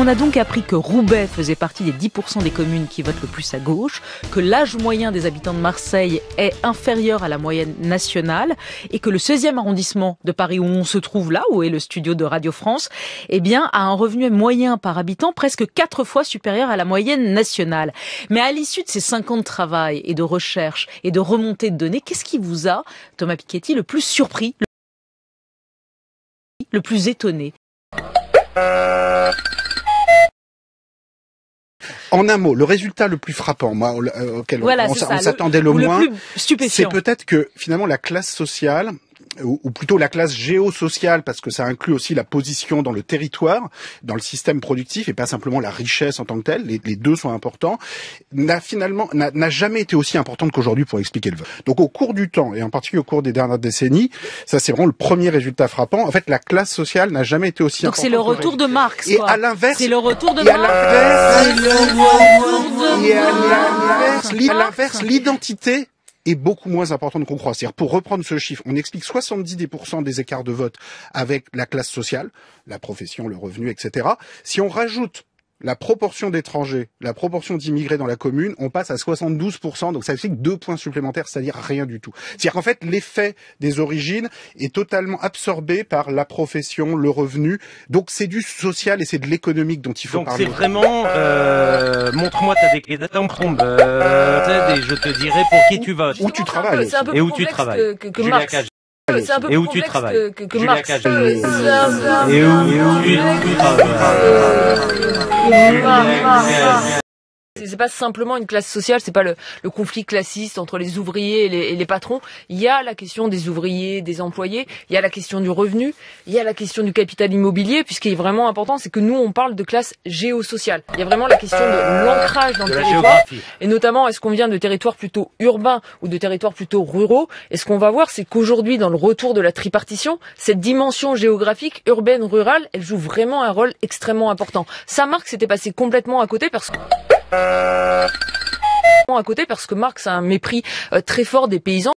on a donc appris que Roubaix faisait partie des 10% des communes qui votent le plus à gauche, que l'âge moyen des habitants de Marseille est inférieur à la moyenne nationale et que le 16e arrondissement de Paris, où on se trouve là, où est le studio de Radio France, eh bien, a un revenu moyen par habitant presque 4 fois supérieur à la moyenne nationale. Mais à l'issue de ces 5 ans de travail et de recherche et de remontée de données, qu'est-ce qui vous a, Thomas Piketty, le plus surpris, le plus étonné? En un mot, le résultat le plus frappant, moi, auquel on s'attendait le moins, c'est peut-être que finalement la classe sociale, ou plutôt la classe géosociale, parce que ça inclut aussi la position dans le territoire, dans le système productif, et pas simplement la richesse en tant que telle, les deux sont importants, n'a jamais été aussi importante qu'aujourd'hui pour expliquer le vote. Donc au cours du temps, et en particulier au cours des dernières décennies, ça c'est vraiment le premier résultat frappant. En fait, la classe sociale n'a jamais été aussi importante. Donc c'est le retour de Marx, et quoi. À l'inverse, c'est le retour de Marx. Et à l'inverse, l'identité est beaucoup moins importante qu'on croit. C'est-à-dire, pour reprendre ce chiffre, on explique 70% des écarts de vote avec la classe sociale, la profession, le revenu, etc. Si on rajoute la proportion d'étrangers, la proportion d'immigrés dans la commune, on passe à 72%, donc ça explique 2 points supplémentaires, c'est-à-dire rien du tout. C'est-à-dire qu'en fait, l'effet des origines est totalement absorbé par la profession, le revenu, donc c'est du social et c'est de l'économique dont il faut parler. Donc c'est vraiment, montre-moi ta déclinaison, et je te dirai pour qui tu votes. Où tu travailles. Et où tu travailles. Julia Cage. C'est un peu et où tu travailles. Que Marx. Et où tu travailles. C'est pas simplement une classe sociale, c'est pas le conflit classiste entre les ouvriers et les patrons. Il y a la question des ouvriers, des employés, il y a la question du revenu, il y a la question du capital immobilier, puisqu'il est vraiment important, c'est que nous on parle de classe géosociale. Il y a vraiment la question de l'ancrage dans le territoire, et notamment est-ce qu'on vient de territoires plutôt urbains ou de territoires plutôt ruraux. Et ce qu'on va voir, c'est qu'aujourd'hui, dans le retour de la tripartition, cette dimension géographique urbaine-rurale, elle joue vraiment un rôle extrêmement important. Ça, Marx s'était passé complètement à côté parce que Marx a un mépris très fort des paysans.